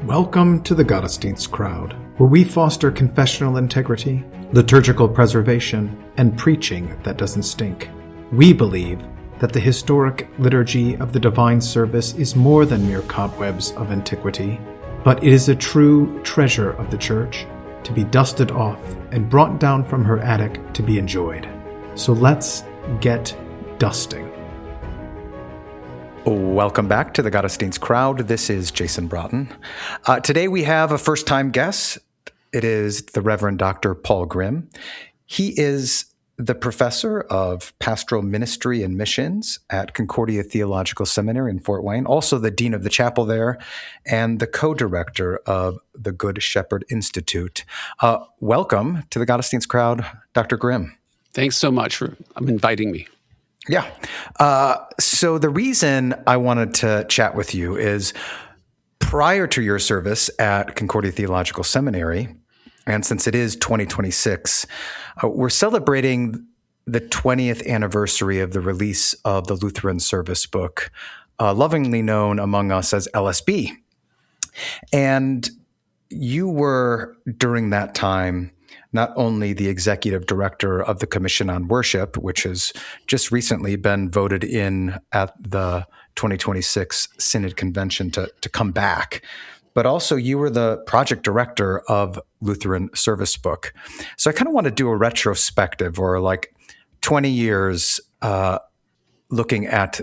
Welcome to the Gottesdienst crowd, where we foster confessional integrity, liturgical preservation, and preaching that doesn't stink. We believe that the historic liturgy of the divine service is more than mere cobwebs of antiquity, but it is a true treasure of the Church, to be dusted off and brought down from her attic to be enjoyed. So let's get dusting. Welcome back to the Gottesdienst crowd. This is Jason Broughton. Today we have a first-time guest. It is the Reverend Dr. Paul Grime. He is the professor of pastoral ministry and missions at Concordia Theological Seminary in Fort Wayne, also the dean of the chapel there, and the co-director of the Good Shepherd Institute. Welcome to the Gottesdienst crowd, Dr. Grime. Thanks so much for inviting me. Yeah. So the reason I wanted to chat with you is prior to your service at Concordia Theological Seminary, and since it is 2026, we're celebrating the 20th anniversary of the release of the Lutheran service book, lovingly known among us as LSB. And you were, during that time, not only the executive director of the Commission on Worship, which has just recently been voted in at the 2026 Synod Convention to come back, but also you were the project director of Lutheran Service Book. So I kind of want to do a retrospective, or like 20 years looking at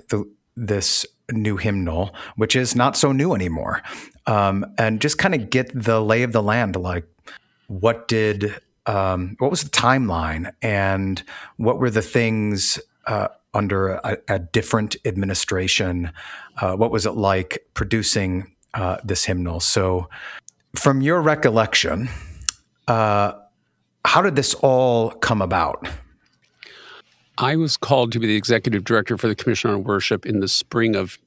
this new hymnal, which is not so new anymore, and just kind of get the lay of the land, like what was the timeline, and what were the things under a different administration? What was it like producing this hymnal? So from your recollection, how did this all come about? I was called to be the executive director for the Commission on Worship in the spring of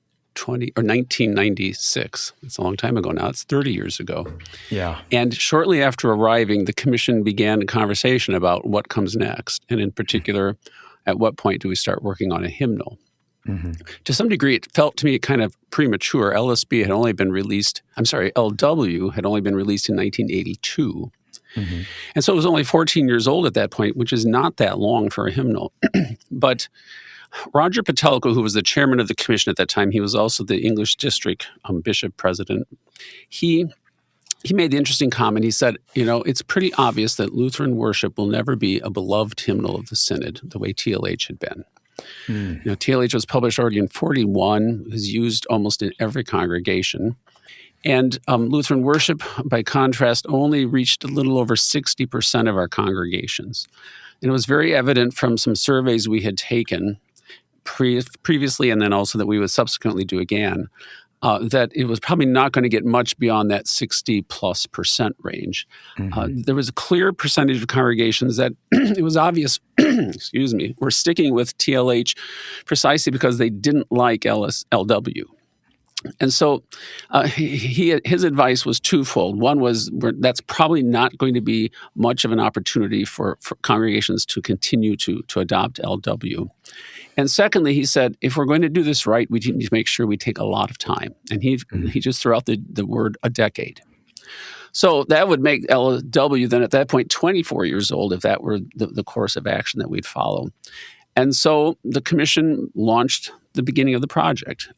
1996. It's a long time ago now. It's 30 years ago. Yeah. And shortly after arriving, the commission began a conversation about what comes next, and in particular, at what point do we start working on a hymnal? Mm-hmm. To some degree, it felt to me kind of premature. LW had only been released in 1982. Mm-hmm. And so it was only 14 years old at that point, which is not that long for a hymnal. But Roger Patelko, who was the chairman of the commission at that time, he was also the English district bishop president. He made the interesting comment. He said, it's pretty obvious that Lutheran worship will never be a beloved hymnal of the synod the way TLH had been. TLH was published already in 1941, was used almost in every congregation. And Lutheran worship, by contrast, only reached a little over 60% of our congregations. And it was very evident from some surveys we had taken previously, and then also that we would subsequently do again, that it was probably not going to get much beyond that 60+% range. Mm-hmm. There was a clear percentage of congregations that it was obvious, were sticking with TLH precisely because they didn't like LW. And so his advice was twofold. One was that's probably not going to be much of an opportunity for congregations to continue to adopt LW. And secondly, he said, if we're going to do this right, we need to make sure we take a lot of time. And he just threw out the word a decade. So that would make LW then at that point 24 years old if that were the course of action that we'd follow. And so the commission launched the beginning of the project.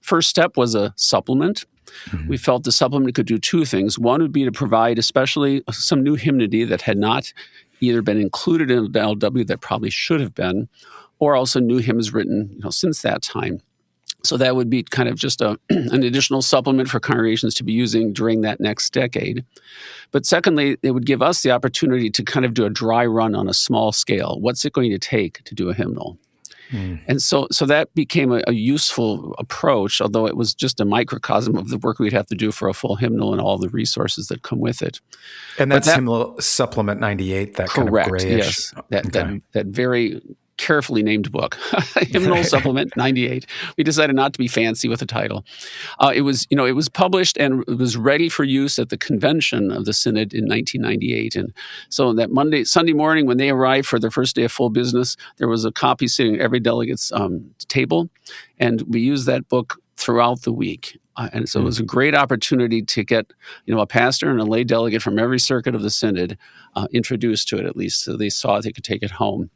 First step was a supplement. Mm-hmm. We felt the supplement could do two things. One would be to provide especially some new hymnody that had not either been included in the LW that probably should have been, or also new hymns written since that time. So that would be kind of just an additional supplement for congregations to be using during that next decade. But secondly, it would give us the opportunity to kind of do a dry run on a small scale. What's it going to take to do a hymnal? And so that became a useful approach, although it was just a microcosm of the work we'd have to do for a full hymnal and all the resources that come with it. And that's Hymnal Supplement 98, that kind of grayish. Yes, that very carefully named book, Hymnal Supplement 98. We decided not to be fancy with the title. It was published and it was ready for use at the convention of the Synod in 1998. And so that Sunday morning when they arrived for their first day of full business, there was a copy sitting at every delegate's table. And we used that book throughout the week. And so it was a great opportunity to get, a pastor and a lay delegate from every circuit of the synod introduced to it, at least, so they saw they could take it home.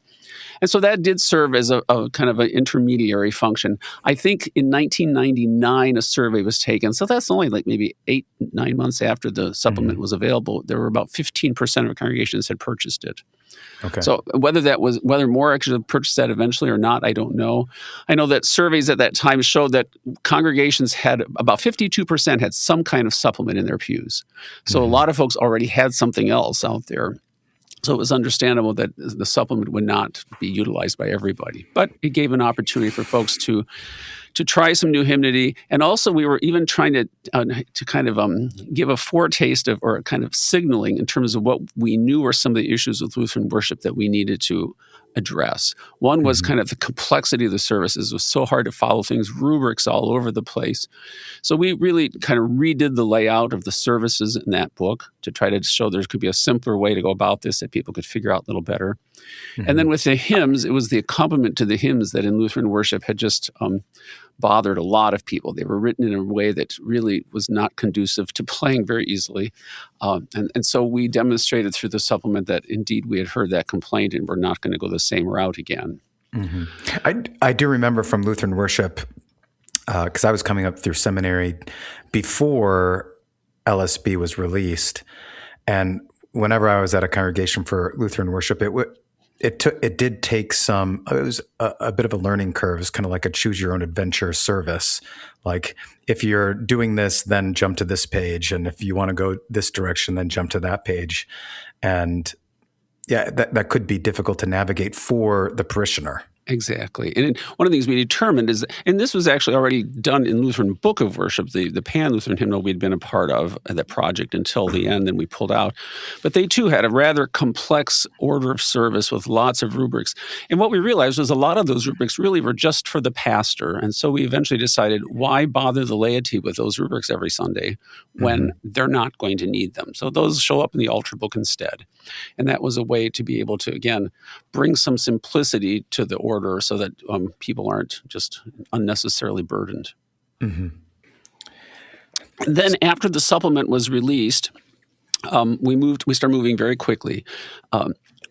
And so that did serve as a kind of an intermediary function. I think in 1999, a survey was taken. So that's only like maybe 8-9 months after the supplement was available. There were about 15% of congregations had purchased it. Okay. So whether more actually purchased that eventually or not, I don't know. I know that surveys at that time showed that congregations had about 52% had some kind of supplement in their pews. So a lot of folks already had something else out there. So it was understandable that the supplement would not be utilized by everybody. But it gave an opportunity for folks to try some new hymnody. And also we were even trying to kind of give a foretaste of, or kind of signaling in terms of what we knew were some of the issues with Lutheran worship that we needed to address. One was kind of the complexity of the services. It was so hard to follow things, rubrics all over the place. So we really kind of redid the layout of the services in that book to try to show there could be a simpler way to go about this that people could figure out a little better. And then with the hymns, it was the accompaniment to the hymns that in Lutheran worship had just bothered a lot of people. They were written in a way that really was not conducive to playing very easily. And so we demonstrated through the supplement that indeed we had heard that complaint and we're not going to go the same route again. I do remember from Lutheran worship, because I was coming up through seminary before LSB was released. And whenever I was at a congregation for Lutheran worship, it did take some, it was a bit of a learning curve. It's kind of like a choose your own adventure service. Like if you're doing this, then jump to this page. And if you want to go this direction, then jump to that page. And yeah, that could be difficult to navigate for the parishioner. Exactly. And one of the things we determined is, and this was actually already done in Lutheran Book of Worship, the Pan-Lutheran hymnal we'd been a part of that project until the end, and we pulled out. But they too had a rather complex order of service with lots of rubrics. And what we realized was a lot of those rubrics really were just for the pastor. And so we eventually decided, why bother the laity with those rubrics every Sunday when they're not going to need them? So those show up in the altar book instead. And that was a way to be able to, again, bring some simplicity to the order so that people aren't just unnecessarily burdened. And then after the supplement was released, we started moving very quickly.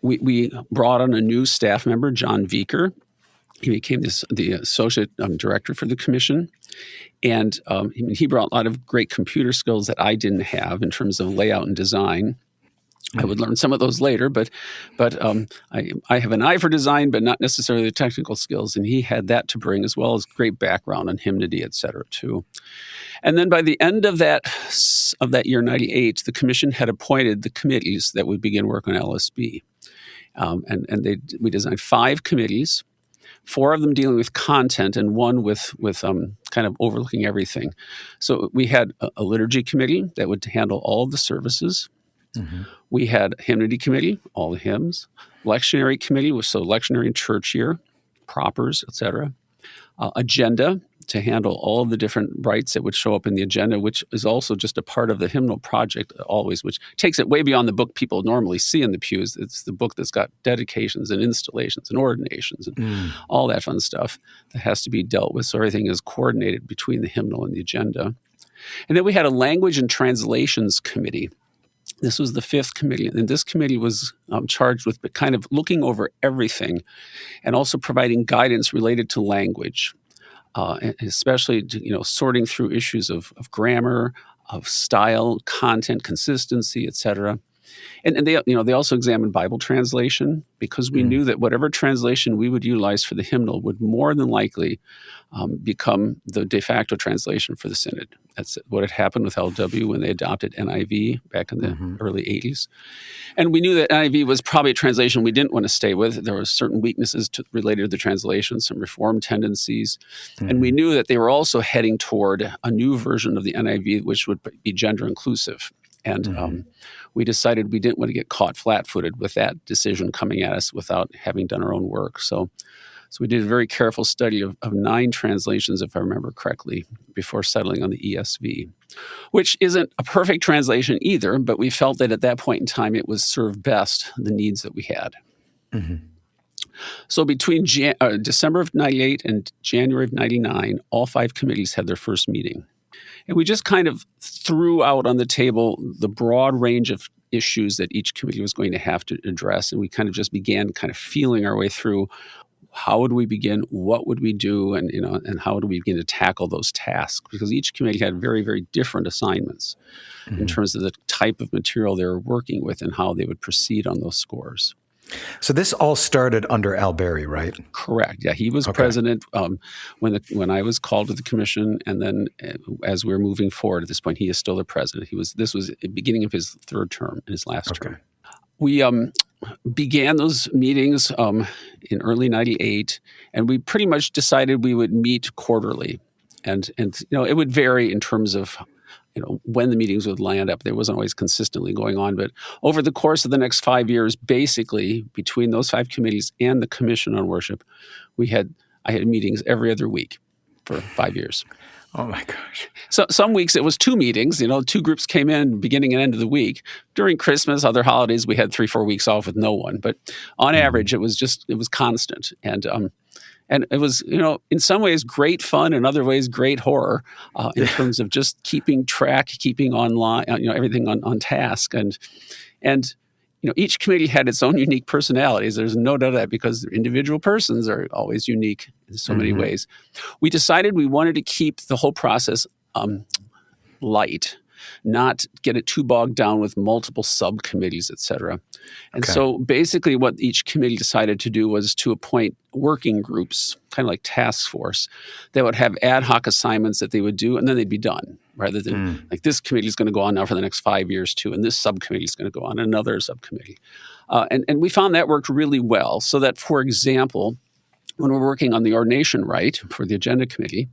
We brought on a new staff member, John Vieker. He became the associate director for the commission. And he brought a lot of great computer skills that I didn't have in terms of layout and design. I would learn some of those later, but I have an eye for design, but not necessarily the technical skills, and he had that to bring, as well as great background on hymnody, et cetera, too. And then by the end of that year, 98, the commission had appointed the committees that would begin work on LSB, we designed 5 committees. 4 of them dealing with content and one with kind of overlooking everything. So we had a liturgy committee that would handle all of the services. We had hymnody committee, all the hymns. Lectionary committee was so lectionary and church year, propers, etc. Agenda to handle all of the different rites that would show up in the agenda, which is also just a part of the hymnal project always, which takes it way beyond the book people normally see in the pews. It's the book that's got dedications and installations and ordinations and all that fun stuff that has to be dealt with. So everything is coordinated between the hymnal and the agenda. And then we had a language and translations committee. This was the 5th committee, and this committee was charged with kind of looking over everything and also providing guidance related to language, and especially sorting through issues of grammar, of style, content, consistency, et cetera. And they also examined Bible translation, because we knew that whatever translation we would utilize for the hymnal would more than likely become the de facto translation for the synod. That's what had happened with LW when they adopted NIV back in the early 80s. And we knew that NIV was probably a translation we didn't want to stay with. There were certain weaknesses related to the translation, some reform tendencies. And we knew that they were also heading toward a new version of the NIV, which would be gender inclusive. And we decided we didn't want to get caught flat-footed with that decision coming at us without having done our own work. So we did a very careful study of 9 translations, if I remember correctly, before settling on the ESV, which isn't a perfect translation either, but we felt that at that point in time it was served best the needs that we had. So between December of 98 and January of 99, all 5 committees had their first meeting. And we just kind of threw out on the table the broad range of issues that each committee was going to have to address. And we kind of just began kind of feeling our way through how would we begin, what would we do, and and how do we begin to tackle those tasks? Because each committee had very, very different assignments in terms of the type of material they were working with and how they would proceed on those scores. So this all started under Al Berry, right? Correct. Yeah, he was president when I was called to the commission, and then as we were moving forward at this point, he is still the president. This was the beginning of his 3rd term, in his last term. We began those meetings in early '98, and we pretty much decided we would meet quarterly, and it would vary in terms of when the meetings would land up. There wasn't always consistently going on, but over the course of the next 5 years, basically between those 5 committees and the Commission on Worship, I had meetings every other week for 5 years. Oh my gosh. So some weeks it was 2 meetings, 2 groups came in beginning and end of the week. During Christmas, other holidays, we had 3-4 weeks off with no one. But on average, it was constant. And it was, in some ways great fun, in other ways great horror, in terms of just keeping track, keeping online, everything on task. And each committee had its own unique personalities. There's no doubt of that, because individual persons are always unique in so many ways. We decided we wanted to keep the whole process light, not get it too bogged down with multiple subcommittees, et cetera. And so basically what each committee decided to do was to appoint working groups, kind of like task force, that would have ad hoc assignments that they would do, and then they'd be done, rather than like this committee is going to go on now for the next 5 years too, and this subcommittee is going to go on another subcommittee. And we found that worked really well, so that, for example, when we're working on the ordination rite for the agenda committee,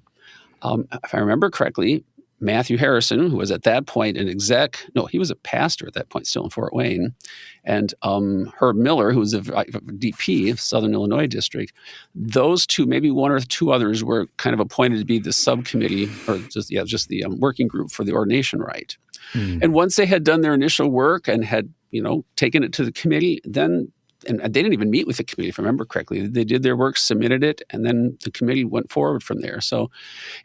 if I remember correctly, Matthew Harrison, who was at that point he was a pastor at that point, still in Fort Wayne, and Herb Miller, who was a DP of Southern Illinois District, those two, maybe one or 2 others, were kind of appointed to be the subcommittee, or just the working group for the ordination rite. And once they had done their initial work and had taken it to the committee, then and they didn't even meet with the committee, if I remember correctly. They did their work, submitted it, and then the committee went forward from there. So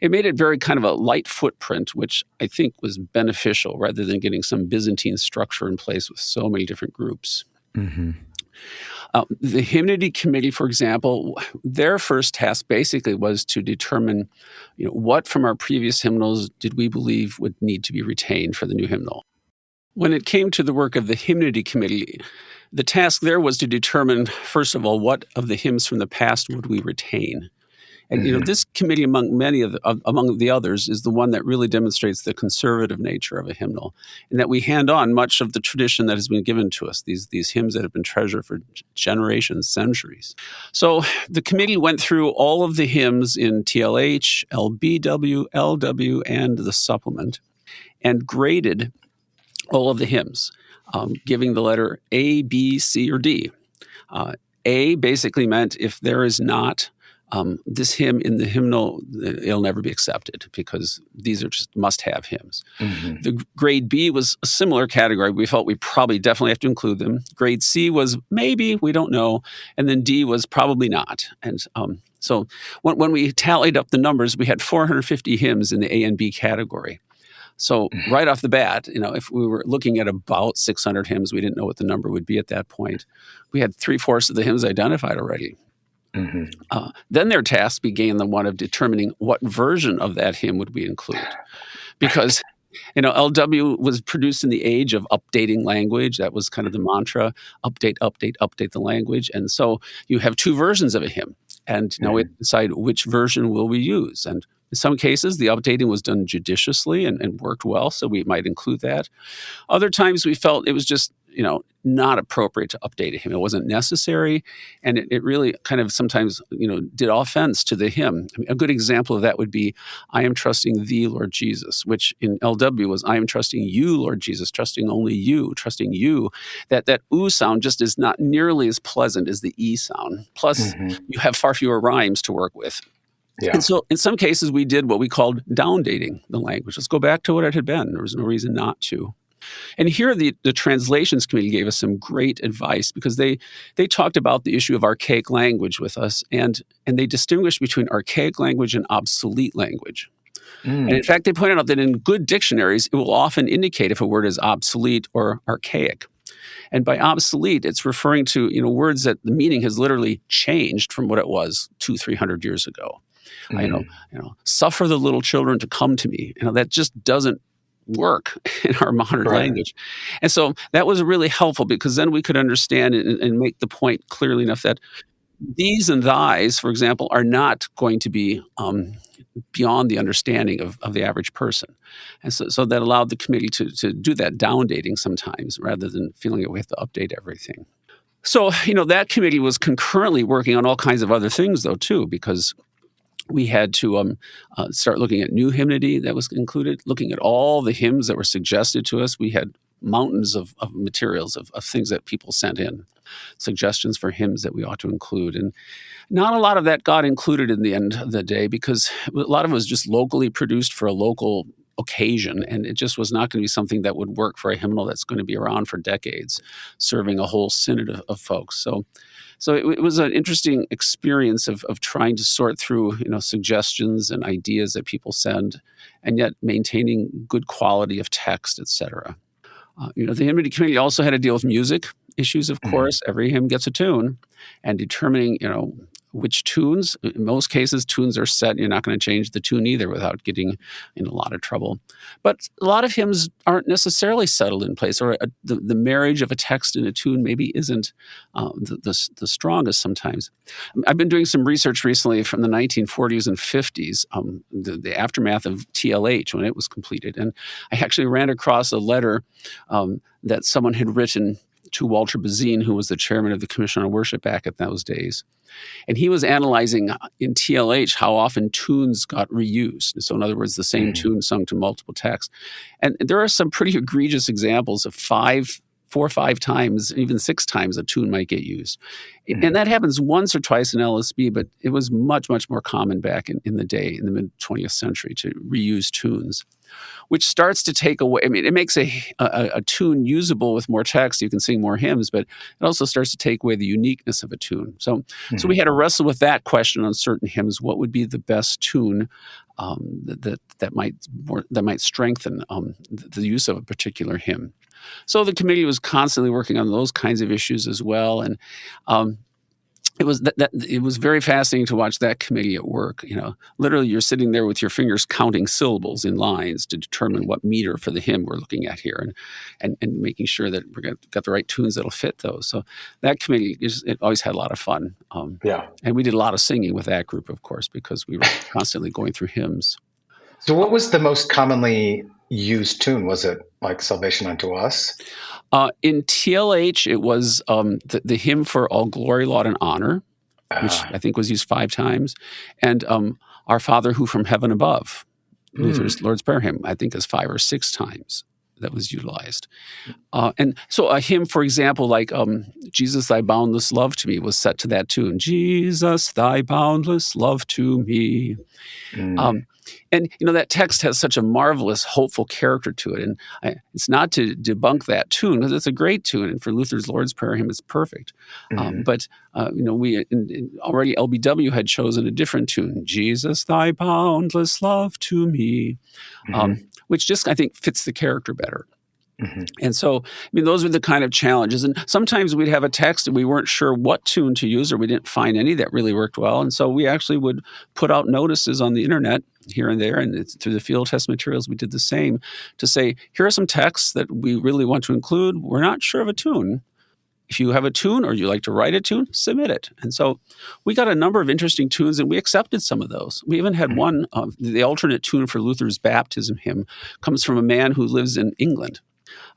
it made it very kind of a light footprint, which I think was beneficial, rather than getting some Byzantine structure in place with so many different groups. The hymnody committee, for example, their first task basically was to determine, what from our previous hymnals did we believe would need to be retained for the new hymnal. When it came to the work of the hymnody committee, the task there was to determine, first of all, what of the hymns from the past would we retain. And this committee, among the others, is the one that really demonstrates the conservative nature of a hymnal, and that we hand on much of the tradition that has been given to us, these hymns that have been treasured for generations, centuries. So the committee went through all of the hymns in TLH, LBW, LW, and the supplement, and graded all of the hymns, giving the letter A, B, C, or D. A basically meant if there is not this hymn in the hymnal, it'll never be accepted, because these are just must-have hymns. The grade B was a similar category. We felt we probably definitely have to include them. Grade C was maybe, we don't know. And then D was probably not. And so when we tallied up the numbers, we had 450 hymns in the A and B category. So right off the bat, if we were looking at about 600 hymns, we didn't know what the number would be at that point. We had 3/4 of the hymns identified already. Then their task began the one of determining what version of that hymn would we include. Because, LW was produced in the age of updating language. That was kind of the mantra, update the language. And so you have 2 versions of a hymn. And now we decide which version will we use. And in some cases, the updating was done judiciously and worked well, so we might include that. Other times we felt it was just, not appropriate to update a hymn. It wasn't necessary, and it really kind of sometimes, did offense to the hymn. I mean, a good example of that would be, I am trusting thee, Lord Jesus, which in LW was, I am trusting you, Lord Jesus, trusting only you, trusting you. That oo sound just is not nearly as pleasant as the E sound. Plus, you have far fewer rhymes to work with. Yeah. And so in some cases, we did what we called downdating the language. Let's go back to what it had been. There was no reason not to. And here the translations committee gave us some great advice because they talked about the issue of archaic language with us, and they distinguished between archaic language and obsolete language. And in fact, they pointed out that in good dictionaries, it will often indicate if a word is obsolete or archaic. And by obsolete, it's referring to words that the meaning has literally changed from what it was 200-300 years ago. Suffer the little children to come to me. That just doesn't work in our modern language. And so that was really helpful because then we could understand and make the point clearly enough that these and thys, for example, are not going to be beyond the understanding of the average person. And so that allowed the committee to do that down dating sometimes rather than feeling that we have to update everything. So, that committee was concurrently working on all kinds of other things, though, too, because we had to start looking at new hymnody that was included, looking at all the hymns that were suggested to us. We had mountains of materials, of things that people sent in, suggestions for hymns that we ought to include. And not a lot of that got included in the end of the day because a lot of it was just locally produced for a local occasion, and it just was not going to be something that would work for a hymnal that's going to be around for decades, serving a whole synod of folks. So it was an interesting experience of trying to sort through, suggestions and ideas that people send, and yet maintaining good quality of text, et cetera. The hymnody committee also had to deal with music issues, of course. Every hymn gets a tune, and determining, which tunes. In most cases, tunes are set. You're not going to change the tune either without getting in a lot of trouble. But a lot of hymns aren't necessarily settled in place, or the marriage of a text and a tune maybe isn't the strongest sometimes. I've been doing some research recently from the 1940s and 50s, the aftermath of TLH when it was completed. And I actually ran across a letter that someone had written to Walter Bazine, who was the chairman of the Commission on Worship back at those days. And he was analyzing in TLH how often tunes got reused. So in other words, the same tune sung to multiple texts. And there are some pretty egregious examples of 4 or 5 times, even 6 times a tune might get used. And that happens once or twice in LSB, but it was much, much more common back in the day, in the mid-20th century, to reuse tunes, which starts to take away, it makes a tune usable with more text. You can sing more hymns, but it also starts to take away the uniqueness of a tune. So we had to wrestle with that question on certain hymns. What would be the best tune that might strengthen the use of a particular hymn? So the committee was constantly working on those kinds of issues as well, and it was very fascinating to watch that committee at work. Literally, you're sitting there with your fingers counting syllables in lines to determine what meter for the hymn we're looking at here, and making sure that we've got the right tunes that'll fit those. So that committee it always had a lot of fun. And we did a lot of singing with that group, of course, because we were constantly going through hymns. So what was the most commonly used tune? Was it like Salvation Unto Us? In TLH, it was the hymn for All Glory, Laud, and Honor, which I think was used 5 times, and Our Father Who From Heaven Above, Luther's Lord's Prayer hymn, I think is 5 or 6 times that was utilized. And so a hymn, for example, like Jesus, Thy Boundless Love to Me was set to that tune. Jesus, Thy Boundless Love to Me. And, that text has such a marvelous, hopeful character to it. And it's not to debunk that tune, because it's a great tune. And for Luther's Lord's Prayer hymn, it's perfect. But we already LBW had chosen a different tune, Jesus, Thy Boundless Love to Me, which just, I think, fits the character better. And so, those were the kind of challenges. And sometimes we'd have a text and we weren't sure what tune to use, or we didn't find any that really worked well. And so we actually would put out notices on the internet here and there, and through the field test materials, we did the same to say, here are some texts that we really want to include. We're not sure of a tune. If you have a tune or you like to write a tune, submit it. And so we got a number of interesting tunes, and we accepted some of those. We even had one, the alternate tune for Luther's baptism hymn comes from a man who lives in England.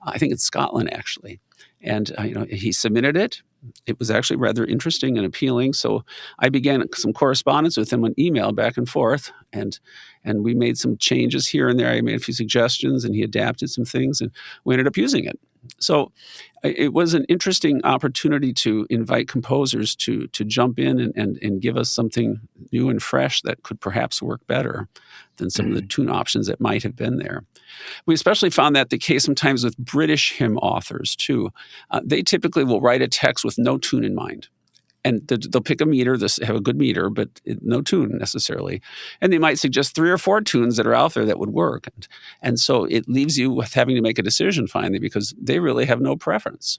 I think it's Scotland, actually. And, he submitted it. It was actually rather interesting and appealing. So I began some correspondence with him on email back and forth. And we made some changes here and there. I made a few suggestions, and he adapted some things, and we ended up using it. So it was an interesting opportunity to invite composers to jump in and give us something new and fresh that could perhaps work better than some of the tune options that might have been there. We especially found that the case sometimes with British hymn authors, too. They typically will write a text with no tune in mind. And they'll pick a meter, they have a good meter, but no tune necessarily. And they might suggest 3 or 4 tunes that are out there that would work. And so it leaves you with having to make a decision finally because they really have no preference.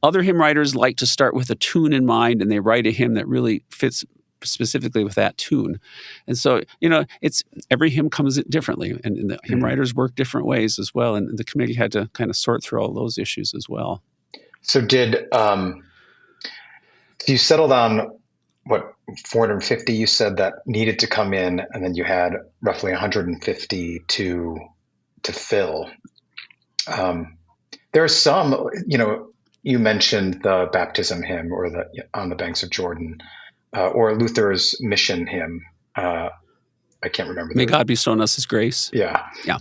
Other hymn writers like to start with a tune in mind, and they write a hymn that really fits specifically with that tune. And so, it's every hymn comes differently, and the hymn writers work different ways as well. And the committee had to kind of sort through all those issues as well. So you settled on what, 450 you said that needed to come in, and then you had roughly 150 to fill. There are some, you mentioned the baptism hymn or the On the Banks of Jordan, or Luther's mission hymn. I can't remember. May God bestow on us His grace. Yeah. Yeah.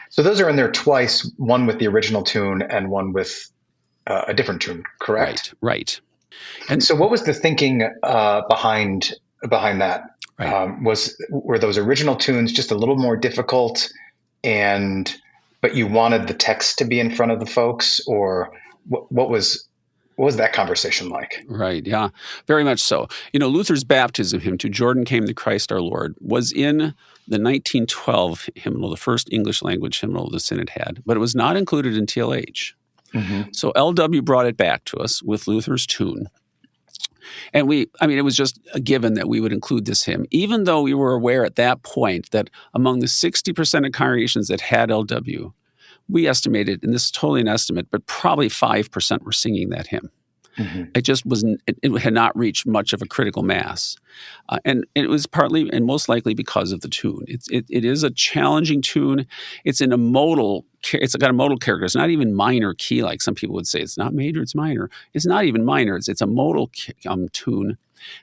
So those are in there twice, one with the original tune and one with a different tune, correct? Right. And so what was the thinking behind that? Right. Were those original tunes just a little more difficult, but you wanted the text to be in front of the folks, or what was that conversation like? Right, yeah, very much so. Luther's baptism hymn, To Jordan Came the Christ our Lord, was in the 1912 hymnal, the first English language hymnal the Synod had, but it was not included in TLH. So LW brought it back to us with Luther's tune. And it was just a given that we would include this hymn, even though we were aware at that point that among the 60% of congregations that had LW, we estimated, and this is totally an estimate, but probably 5% were singing that hymn. It just wasn't, it had not reached much of a critical mass. And it was partly and most likely because of the tune. It is a challenging tune. It's got a modal character. It's not even minor key like some people would say. It's not major, it's minor. It's not even minor. It's a modal tune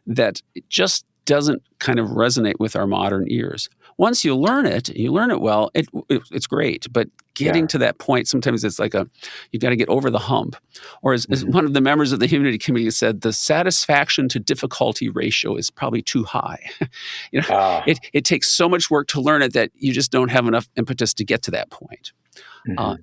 that it just doesn't kind of resonate with our modern ears. Once you learn it well, it's great. But getting to that point, sometimes it's like you got to get over the hump. Or as one of the members of the hymnody committee said, the satisfaction to difficulty ratio is probably too high. It takes so much work to learn it that you just don't have enough impetus to get to that point.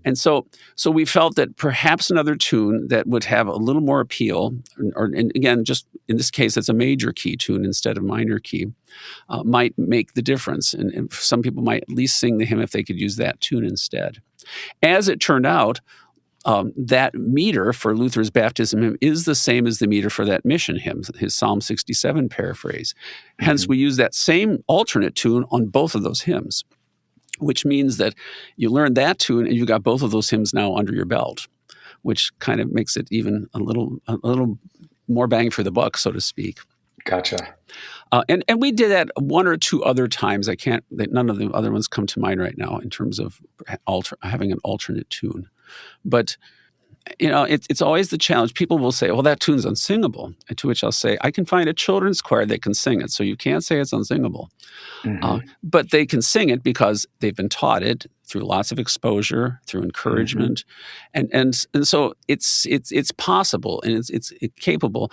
And so we felt that perhaps another tune that would have a little more appeal, and again, just in this case, it's a major key tune instead of minor key, might make the difference. And some people might at least sing the hymn if they could use that tune instead. As it turned out, that meter for Luther's baptism hymn is the same as the meter for that mission hymn, his Psalm 67 paraphrase. Hence, we use that same alternate tune on both of those hymns, which means that you learned that tune and you got both of those hymns now under your belt, which kind of makes it even a little more bang for the buck, so to speak. Gotcha. And we did that one or two other times. None of the other ones come to mind right now in terms of having an alternate tune. But it's always the challenge. People will say, well, that tune's unsingable. And to which I'll say, I can find a children's choir that can sing it, so you can't say it's unsingable. But they can sing it because they've been taught it through lots of exposure, through encouragement. And so it's possible and it's capable.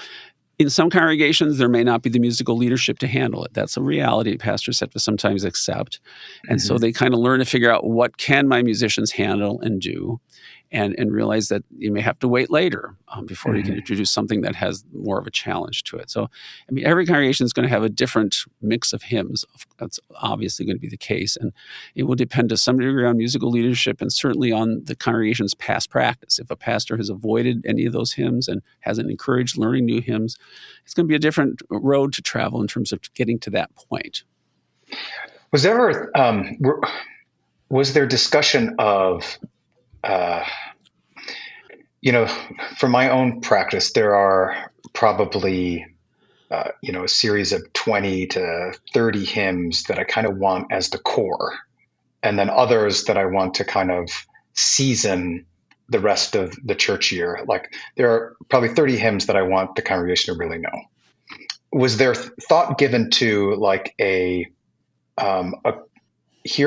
In some congregations, there may not be the musical leadership to handle it. That's a reality pastors have to sometimes accept. And so they kind of learn to figure out what can my musicians handle and do, and realize that you may have to wait later before you can introduce something that has more of a challenge to it. So, every congregation is going to have a different mix of hymns. That's obviously going to be the case. And it will depend to some degree on musical leadership and certainly on the congregation's past practice. If a pastor has avoided any of those hymns and hasn't encouraged learning new hymns, it's going to be a different road to travel in terms of getting to that point. Was there discussion of for my own practice, there are probably, a series of 20 to 30 hymns that I kind of want as the core, and then others that I want to kind of season the rest of the church year. Like there are probably 30 hymns that I want the congregation to really know. Was there thought given to like here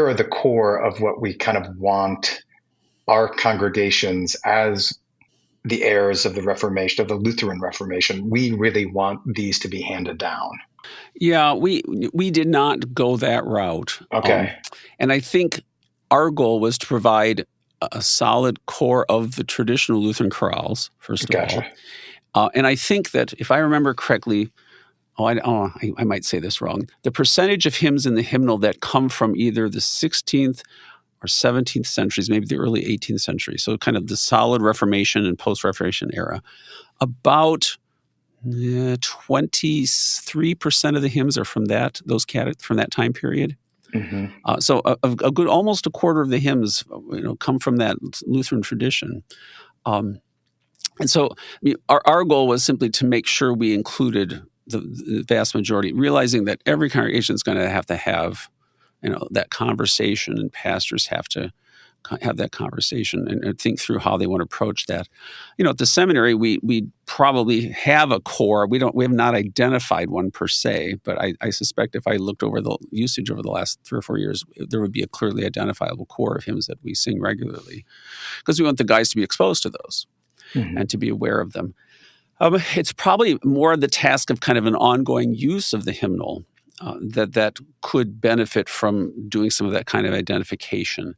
are the core of what we kind of want our congregations as the heirs of the Reformation, of the Lutheran Reformation, we really want these to be handed down. Yeah, we did not go that route. Okay. And I think our goal was to provide a solid core of the traditional Lutheran chorales, first of Gotcha. all. And I think that if I remember correctly, I might say this wrong, the percentage of hymns in the hymnal that come from either the 16th or 17th centuries, maybe the early 18th century, so kind of the solid Reformation and post-Reformation era, about 23% of the hymns are from that time period. Mm-hmm. So a good, almost a quarter of the hymns, come from that Lutheran tradition. And so our goal was simply to make sure we included the vast majority, realizing that every congregation is going to have that conversation, and pastors have to have that conversation and think through how they want to approach that. At the seminary, we probably have a core. We have not identified one per se, but I suspect if I looked over the usage over the last 3 or 4 years, there would be a clearly identifiable core of hymns that we sing regularly, because we want the guys to be exposed to those and to be aware of them. It's probably more the task of kind of an ongoing use of the hymnal that could benefit from doing some of that kind of identification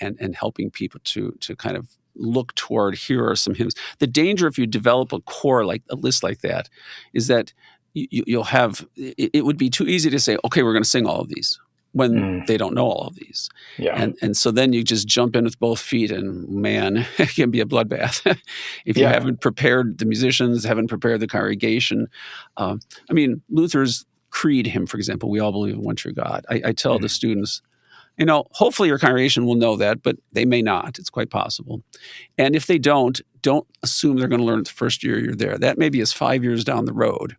and helping people to kind of look toward, here are some hymns. The danger if you develop a core, like a list like that, is that you'll have, it would be too easy to say, okay, we're going to sing all of these, when they don't know all of these. Yeah. And so then you just jump in with both feet, and man, it can be a bloodbath if you haven't prepared the musicians, haven't prepared the congregation. Luther's creed hymn, for example, we all believe in one true God. I tell the students, hopefully your congregation will know that, but they may not. It's quite possible. And if they don't assume they're going to learn it the first year you're there. That maybe is 5 years down the road.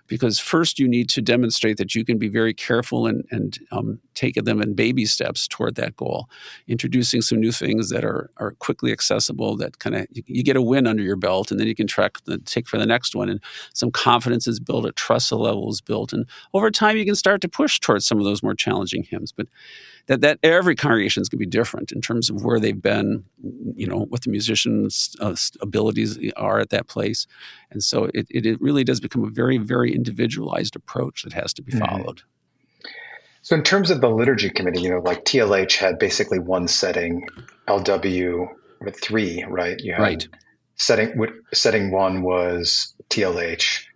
Because first you need to demonstrate that you can be very careful and take them in baby steps toward that goal, introducing some new things that are quickly accessible, that kind of, you get a win under your belt, and then you can take for the next one, and some confidence is built, a trust level is built, and over time you can start to push towards some of those more challenging hymns. But that every congregation is going to be different in terms of where they've been, what the musicians' abilities are at that place. And so it really does become a very, very individualized approach that has to be followed. So in terms of the liturgy committee, like TLH had basically one setting, LW with 3, right? You had right. Setting 1 was TLH,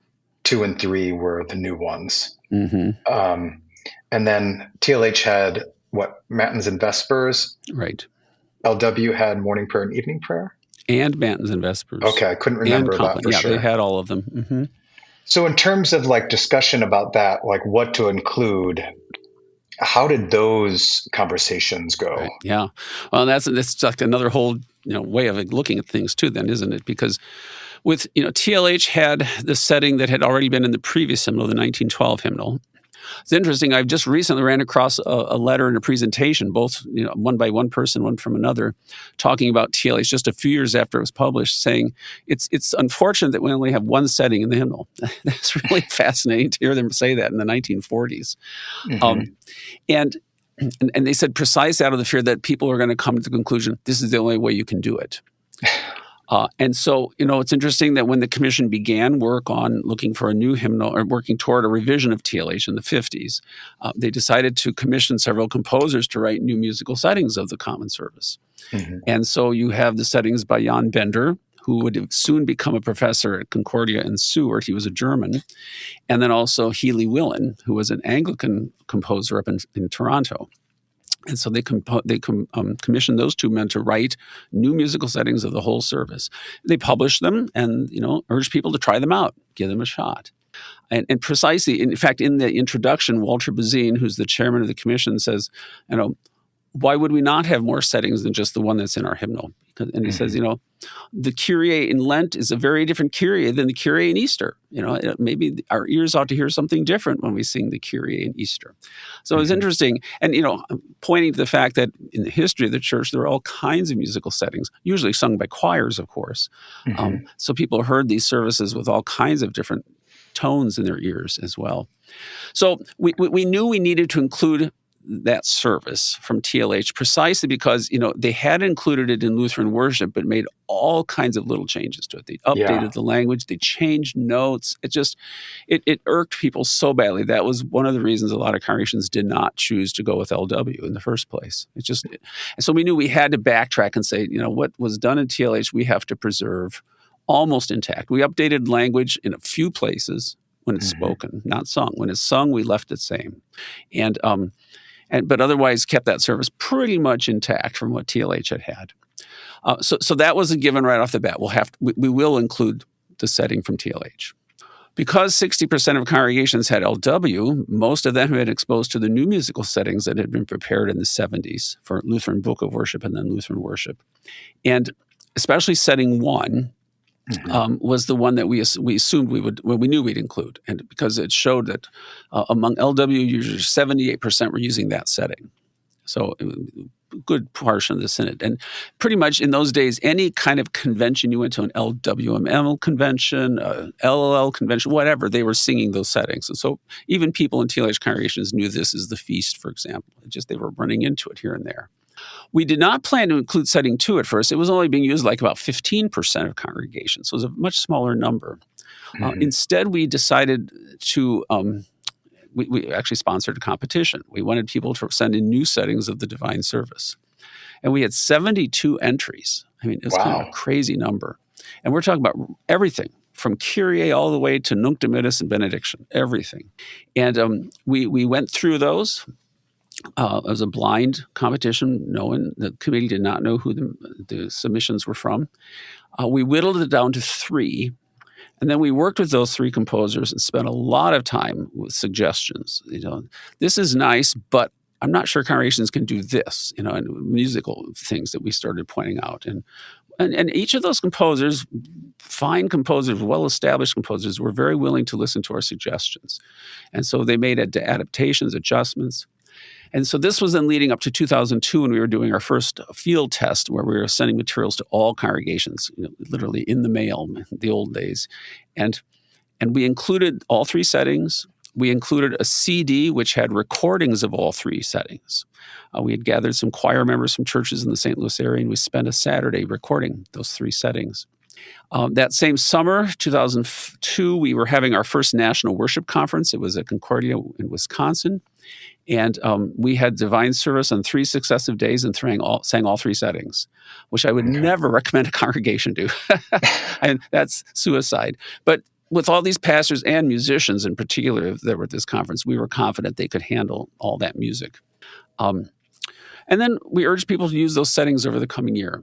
2 and 3 were the new ones. Mm-hmm. And then TLH had Matins and Vespers. Right. LW had morning prayer and evening prayer. And Matins and Vespers. Okay, I couldn't remember that for sure. Yeah, they had all of them. Mm-hmm. So in terms of discussion about that, what to include, how did those conversations go? Right. Yeah. Well, that's like another whole way of looking at things too, then, isn't it? Because with TLH had the setting that had already been in the previous hymnal, the 1912 hymnal. It's interesting. I've just recently ran across a letter and a presentation, both one by one person, one from another, talking about TLH just a few years after it was published, saying it's unfortunate that we only have one setting in the hymnal. That's really fascinating to hear them say that in the 1940s. Mm-hmm. And they said precisely out of the fear that people are going to come to the conclusion, this is the only way you can do it. And so, it's interesting that when the commission began work on looking for a new hymnal, or working toward a revision of TLH in the 50s, they decided to commission several composers to write new musical settings of the common service. Mm-hmm. And so you have the settings by Jan Bender, who would soon become a professor at Concordia and Seward. He was a German. And then also Healy Willan, who was an Anglican composer up in Toronto. And so they commissioned those two men to write new musical settings of the whole service. They published them and, urged people to try them out, give them a shot. And precisely, in fact, in the introduction, Walter Bazine, who's the chairman of the commission, says, why would we not have more settings than just the one that's in our hymnal? And he says, the Kyrie in Lent is a very different Kyrie than the Kyrie in Easter. Maybe our ears ought to hear something different when we sing the Kyrie in Easter. So it was interesting. And, pointing to the fact that in the history of the church, there are all kinds of musical settings, usually sung by choirs, of course. Mm-hmm. So people heard these services with all kinds of different tones in their ears as well. So we knew we needed to include that service from TLH precisely because, they had included it in Lutheran worship, but made all kinds of little changes to it. They updated the language, they changed notes. It irked people so badly. That was one of the reasons a lot of congregations did not choose to go with LW in the first place. And so we knew we had to backtrack and say, what was done in TLH, we have to preserve almost intact. We updated language in a few places when it's spoken, not sung. When it's sung, we left it same. But otherwise kept that service pretty much intact from what TLH had. So that was a given right off the bat. We will include the setting from TLH. Because 60% of congregations had LW, most of them had been exposed to the new musical settings that had been prepared in the 70s for Lutheran Book of Worship and then Lutheran Worship. And especially setting 1 was the one that we assumed we knew we'd include. And because it showed that among LW users, 78% were using that setting. So a good portion of the synod. And pretty much in those days, any kind of convention you went to, an LWML convention, LLL convention, whatever, they were singing those settings. And so even people in TLH congregations knew this as the feast, for example. They were running into it here and there. We did not plan to include setting 2 at first. It was only being used like about 15% of congregations. So it was a much smaller number. Instead, we decided to we actually sponsored a competition. We wanted people to send in new settings of the divine service. And we had 72 entries. I mean, it's kind of a crazy number. And we're talking about everything from Kyrie all the way to Nunc Dimittis and Benediction, everything. And we went through those. It was a blind competition. The committee did not know who the submissions were from. We whittled it down to 3. And then we worked with those 3 composers and spent a lot of time with suggestions. This is nice, but I'm not sure congregations can do this, and musical things that we started pointing out. And each of those composers, fine composers, well-established composers, were very willing to listen to our suggestions. And so they made adaptations, adjustments. And so this was then leading up to 2002 when we were doing our first field test where we were sending materials to all congregations, literally in the mail, the old days. And we included all 3 settings. We included a CD which had recordings of all 3 settings. We had gathered some choir members from churches in the St. Louis area, and we spent a Saturday recording those 3 settings. That same summer, 2002, we were having our first national worship conference. It was at Concordia in Wisconsin. And we had divine service on 3 successive days and sang all 3 settings, which I would never recommend a congregation do. And that's suicide. But with all these pastors and musicians in particular that were at this conference, we were confident they could handle all that music. And then we urged people to use those settings over the coming year.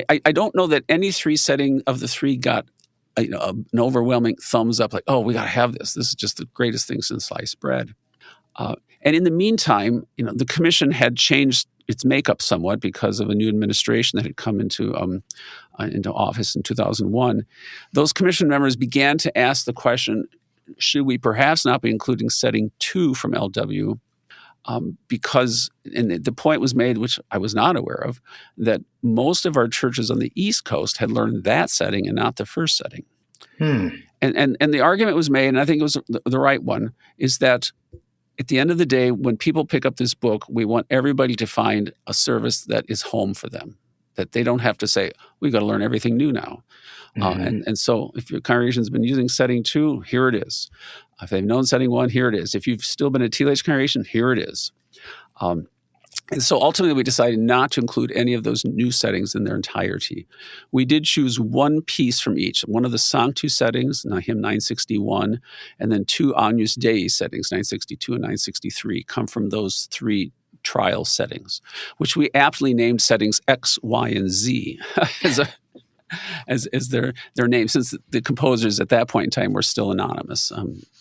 I don't know that any 3 setting of the 3 got an overwhelming thumbs up, like, oh, we got to have this. This is just the greatest thing since sliced bread. And in the meantime, the commission had changed its makeup somewhat because of a new administration that had come into office in 2001. Those commission members began to ask the question, should we perhaps not be including setting 2 from LW? Because the point was made, which I was not aware of, that most of our churches on the East Coast had learned that setting and not the first setting. And the argument was made, and I think it was the right one, is that at the end of the day, when people pick up this book, we want everybody to find a service that is home for them, that they don't have to say, we've got to learn everything new now. And so if your congregation's been using setting 2, here it is. If they've known setting 1, here it is. If you've still been a TLH congregation, here it is. And so ultimately, we decided not to include any of those new settings in their entirety. We did choose 1 piece from each, one of the Sanctus settings, hymn 961, and then 2 Agnus Dei settings, 962 and 963, come from those 3 trial settings, which we aptly named settings X, Y, and Z as their name, since the composers at that point in time were still anonymous.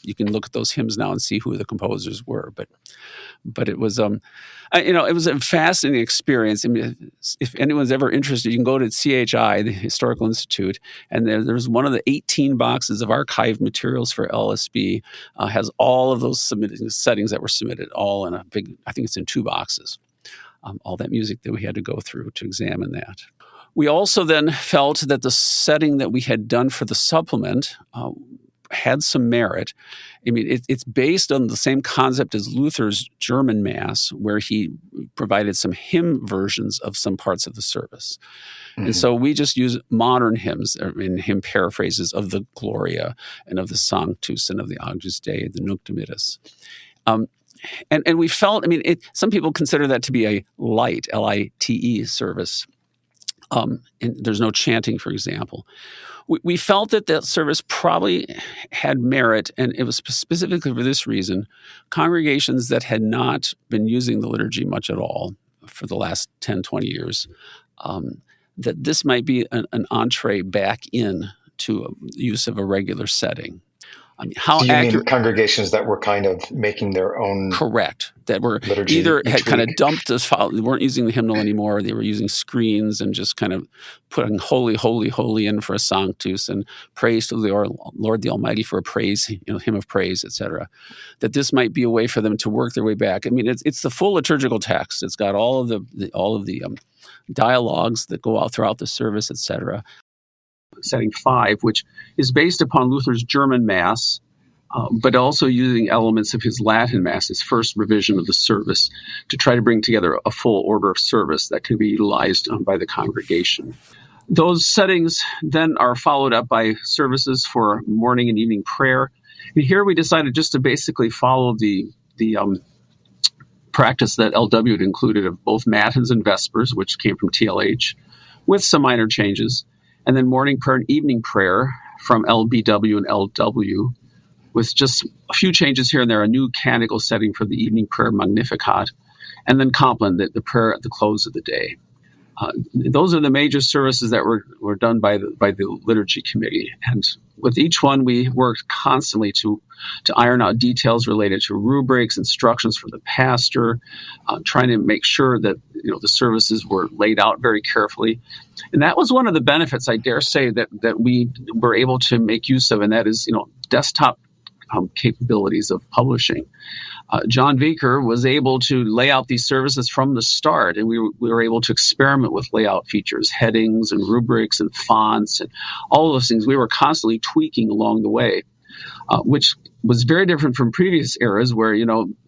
You can look at those hymns now and see who the composers were, but it was it was a fascinating experience. I mean, if anyone's ever interested, you can go to CHI, the Historical Institute, and there's one of the 18 boxes of archived materials for LSB has all of those settings that were submitted, all in a big, I think it's in 2 boxes, all that music that we had to go through to examine that. We also then felt that the setting that we had done for the supplement had some merit. I mean, it's based on the same concept as Luther's German Mass, where he provided some hymn versions of some parts of the service. Mm-hmm. And so we just use modern hymns and hymn paraphrases of the Gloria and of the Sanctus and of the Agnus Dei, the Nunc Dimittis. And we felt, I mean, some people consider that to be a light, L-I-T-E service. And there's no chanting, for example. We felt that service probably had merit, and it was specifically for this reason. Congregations that had not been using the liturgy much at all for the last 10, 20 years, that this might be an entree back in to use of a regular setting. I mean, how so you accurate? mean congregations that were kind of making their own Correct. That were liturgy either had each kind of week? dumped this file, they weren't using the hymnal anymore, they were using screens and just kind of putting holy, holy, holy in for a sanctus and praise to the Lord the Almighty for a praise, hymn of praise, etc. That this might be a way for them to work their way back. I mean, it's the full liturgical text. It's got all of the dialogues that go out throughout the service, etc. Setting 5, which is based upon Luther's German Mass, but also using elements of his Latin Mass, his first revision of the service, to try to bring together a full order of service that can be utilized by the congregation. Those settings then are followed up by services for morning and evening prayer. And here we decided just to basically follow the practice that LW had included of both Matins and Vespers, which came from TLH, with some minor changes, and then morning prayer and evening prayer from LBW and LW, with just a few changes here and there, a new canticle setting for the evening prayer Magnificat, and then Compline, the prayer at the close of the day. Those are the major services that were done by the liturgy committee. And with each one, we worked constantly to iron out details related to rubrics, instructions for the pastor, trying to make sure that the services were laid out very carefully. And that was one of the benefits, I dare say, that we were able to make use of, and that is desktop capabilities of publishing. John Vicker was able to lay out these services from the start, and we were able to experiment with layout features, headings and rubrics and fonts and all those things. We were constantly tweaking along the way, which was very different from previous eras where,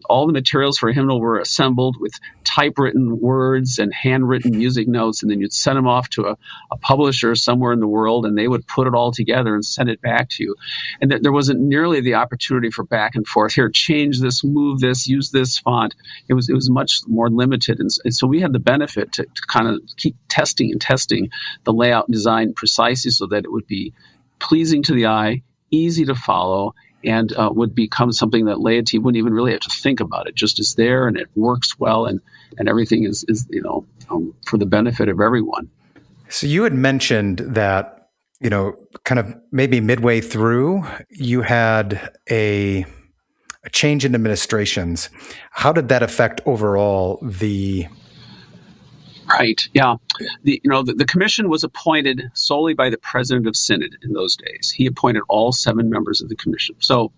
all the materials for a hymnal were assembled with typewritten words and handwritten music notes, and then you'd send them off to a publisher somewhere in the world, and they would put it all together and send it back to you. And there wasn't nearly the opportunity for back and forth. Here, change this, move this, use this font. It was much more limited. And so we had the benefit to kind of keep testing the layout and design precisely so that it would be pleasing to the eye, easy to follow, and would become something that laity wouldn't even really have to think about. It just is there, and it works well, and everything is for the benefit of everyone. So you had mentioned that, kind of maybe midway through, you had a change in administrations. How did that affect overall the... Right. Yeah. The commission was appointed solely by the president of synod in those days. He appointed all 7 members of the commission. So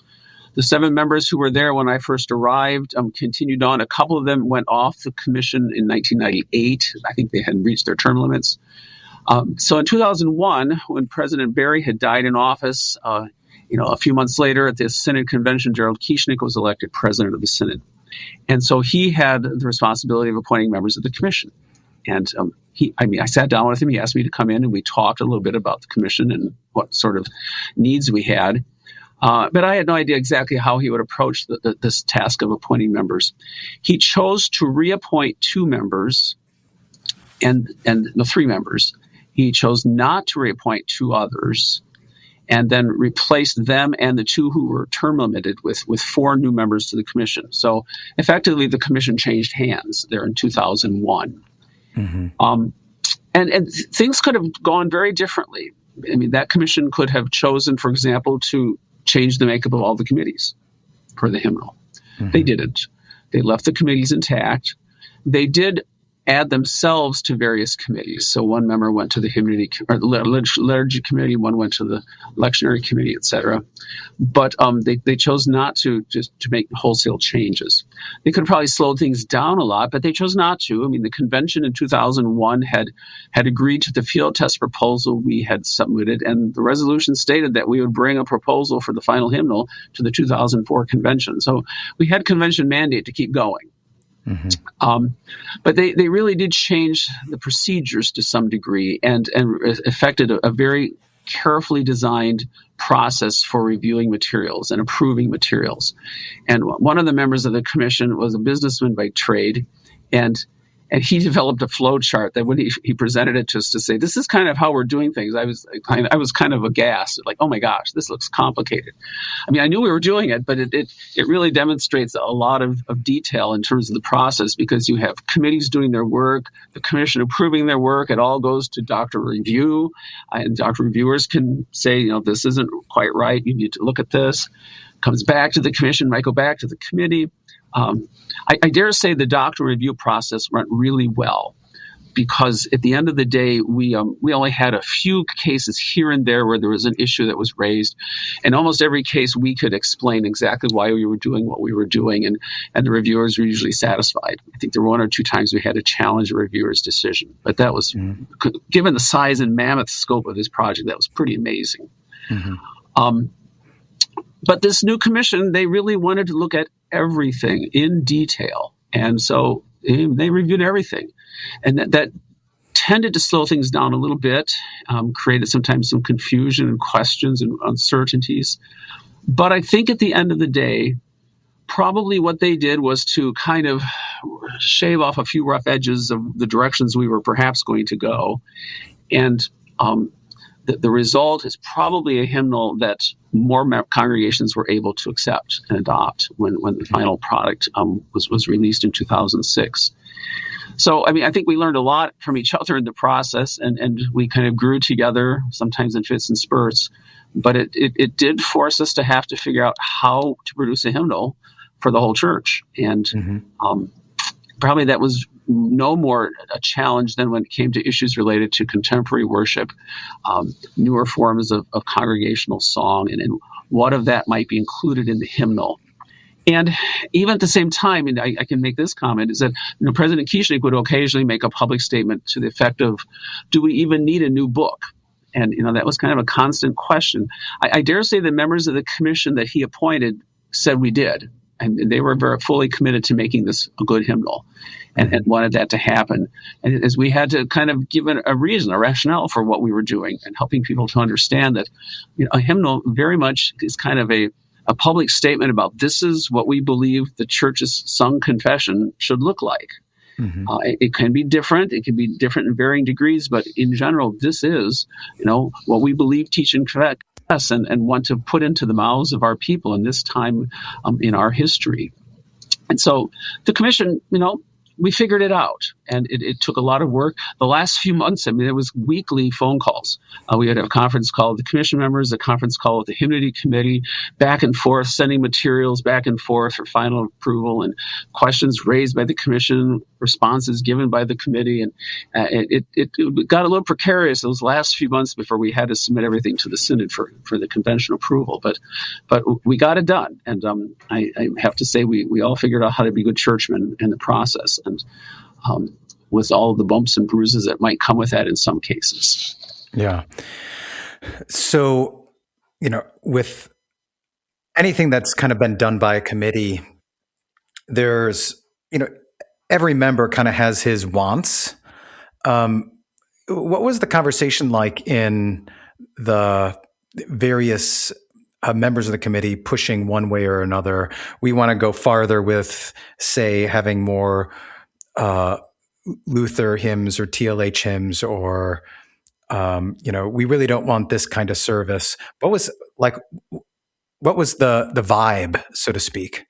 the 7 members who were there when I first arrived continued on. A couple of them went off the commission in 1998. I think they had reached their term limits. So in 2001, when President Barry had died in office, a few months later at the synod convention, Gerald Kieschnick was elected president of the synod. And so he had the responsibility of appointing members of the commission. And I sat down with him. He asked me to come in, and we talked a little bit about the commission and what sort of needs we had. But I had no idea exactly how he would approach this task of appointing members. He chose to reappoint 2 members and 3 members. He chose not to reappoint 2 others, and then replaced them and the 2 who were term limited with 4 new members to the commission. So effectively, the commission changed hands there in 2001. Mm-hmm. And things could have gone very differently. I mean, that commission could have chosen, for example, to change the makeup of all the committees for the hymnal. Mm-hmm. They didn't. They left the committees intact. They did add themselves to various committees. So one member went to the hymnody or the liturgy committee, one went to the lectionary committee, etc. But they chose not to make wholesale changes. They could probably slow things down a lot, but they chose not to. I mean, the convention in 2001 had agreed to the field test proposal we had submitted, and the resolution stated that we would bring a proposal for the final hymnal to the 2004 convention. So we had convention mandate to keep going. Mm-hmm. But they really did change the procedures to some degree and affected a very carefully designed process for reviewing materials and approving materials. And one of the members of the commission was a businessman by trade, and he developed a flow chart that when he presented it to us to say, this is kind of how we're doing things, I was kind of aghast, like, oh my gosh, this looks complicated. I mean, I knew we were doing it, but it really demonstrates a lot of detail in terms of the process, because you have committees doing their work, the commission approving their work, it all goes to doctor review, and doctor reviewers can say, this isn't quite right, you need to look at this. Comes back to the commission, might go back to the committee. I dare say the doctor review process went really well, because at the end of the day, we only had a few cases here and there where there was an issue that was raised. And almost every case we could explain exactly why we were doing what we were doing, and the reviewers were usually satisfied. I think there were one or two times we had to challenge a reviewer's decision. But that was, given the size and mammoth scope of this project, that was pretty amazing. Mm-hmm. But this new commission, they really wanted to look at everything in detail. And so they reviewed everything. And that tended to slow things down a little bit, created sometimes some confusion and questions and uncertainties. But I think at the end of the day, probably what they did was to kind of shave off a few rough edges of the directions we were perhaps going to go. And the result is probably a hymnal that more congregations were able to accept and adopt when the final product was released in 2006. So, I mean, I think we learned a lot from each other in the process, and we kind of grew together, sometimes in fits and spurts. But it did force us to have to figure out how to produce a hymnal for the whole church. And probably that was no more a challenge than when it came to issues related to contemporary worship, newer forms of congregational song, and what of that might be included in the hymnal. And even at the same time, and I can make this comment, is that President Kieschnick would occasionally make a public statement to the effect of, do we even need a new book? And that was kind of a constant question. I dare say the members of the commission that he appointed said we did. And they were very fully committed to making this a good hymnal and wanted that to happen. And as we had to kind of give it a reason, a rationale for what we were doing, and helping people to understand that a hymnal very much is kind of a public statement about, this is what we believe the church's sung confession should look like. Mm-hmm. It can be different. It can be different in varying degrees, but in general, this is, what we believe, teach, and confess, and want to put into the mouths of our people in this time in our history. And so the commission, we figured it out, and it took a lot of work. The last few months, there was weekly phone calls. We had a conference call with the commission members, a conference call with the hymnody committee, back and forth, sending materials back and forth for final approval, and questions raised by the commission, responses given by the committee. And it got a little precarious those last few months before we had to submit everything to the synod for the convention approval. But we got it done. And I have to say, we all figured out how to be good churchmen in the process. And with all the bumps and bruises that might come with that in some cases. Yeah. So, with anything that's kind of been done by a committee, there's, every member kind of has his wants. What was the conversation like in the various members of the committee pushing one way or another? We want to go farther with, say, having more Luther hymns or TLH hymns, or we really don't want this kind of service. What was the vibe, so to speak?